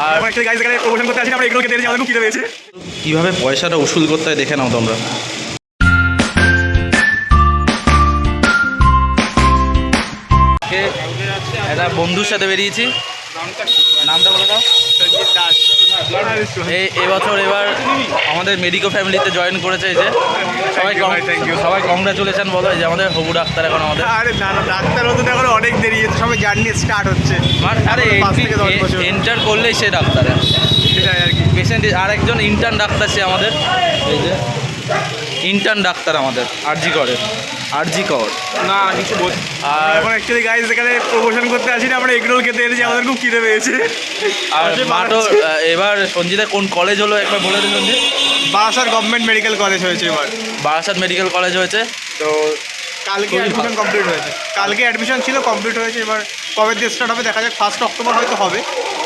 আর কিভাবে পয়সাটা উসুল করতে হয় দেখে নাও তোমরা। একটা বন্ধুর সাথে বেরিয়েছি, নামটা বলে দাও। এবছর এবার আমাদের মেডিকো ফ্যামিলিতে জয়েন করেছে। এই যে সবাই কংগ্রাচুলেশন বলো। এই যে আমাদের হবু ডাক্তার এখন আমাদের। আরে না না, ডাক্তার হতে তো এখন অনেক দেরি, সবাই জার্নি স্টার্ট হচ্ছে। আরে এন্টার করলেই সে ডাক্তার, সেটাই আর কি। পেশেন্ট আর একজন ইন্টার্ন ডাক্তার সে আমাদের। এই যে ইন্টার্ন ডাক্তার আমাদের আরজি কর না কিছু আর এখন অ্যাকচুয়ালি গাইজ এখানে প্রমোশন করতে আসি না, আমরা এগরোল খেতে এসেছি, আমাদের খুব খিদে পেয়েছে। আর মাটো এবার সঞ্জিতা কোন কলেজ হলো একবার বলে দিন Sanjit. Barasat government medical college হয়েছে এবার। বারাসাত মেডিকেল কলেজ হয়েছে। তো কালকে অ্যাডমিশন কমপ্লিট হয়েছে, কালকে অ্যাডমিশন ছিল, কমপ্লিট হয়েছে। এবার কবে দিয়ে স্টার্ট হবে দেখা যাক, 1 অক্টোবর হয়তো হবে।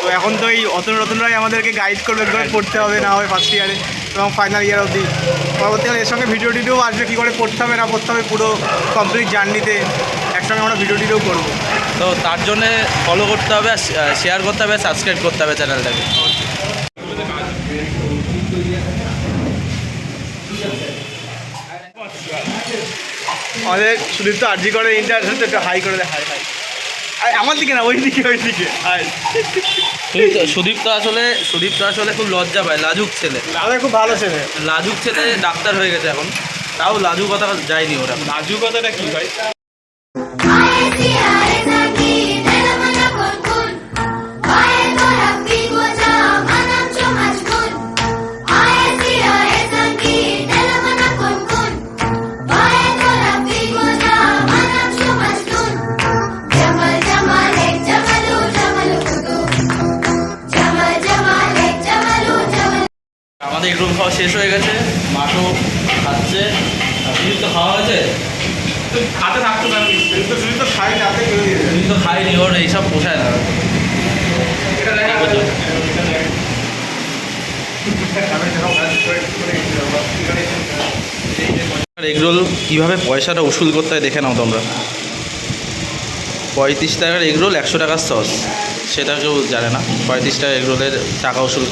তো এখন তো এই নতুনরাই আমাদেরকে গাইড করবে কীভাবে পড়তে হবে না হবে ফার্স্ট ইয়ারে এবং ফাইনাল ইয়ার অবধি। পরবর্তীকালে এর সঙ্গে ভিডিও টিডিও আসবে, কী করে পড়তে হবে না পড়তে হবে, পুরো কমপ্লিট জার্নিতে একসঙ্গে আমরা ভিডিও টিডিও করবো। তো তার জন্যে ফলো করতে হবে, শেয়ার করতে হবে, সাবস্ক্রাইব করতে হবে চ্যানেলটাকে। আমাদের সুদীপ্ত আরজি করে ইন্টারভিউ একটু হাই করে দেয়, হাই হাই। আমার দিকে না, ওই দিকে হাই। সুদীপ্ত আসলে খুব লজ্জা পায়, লাজুক ছেলে। আমাদের খুব ভালো ছেলে, লাজুক ছেলে ডাক্তার হয়ে গেছে এখন, তাও লাজুকতা যায়নি ওরা। লাজুকতাটা কি ভাই? আমাদের এগ রোল খাওয়া শেষ হয়ে গেছে, মাঠও খাচ্ছে। সুদীপ্ত খাওয়া হয়েছে? হাতে থাকতো না, সুদীপ্ত খাই রাতে খেয়ে দিয়ে তুমি তো খাইনি, ওর এইসব পোষায় না। এগরোল কীভাবে পয়সাটা উসুল করতে হয় দেখে নাও তোমরা। 35 টাকার এগরোল, 100 টাকার সস, সেটা কেউ জানে না। 35 টাকা এগরোলের টাকা উসুল।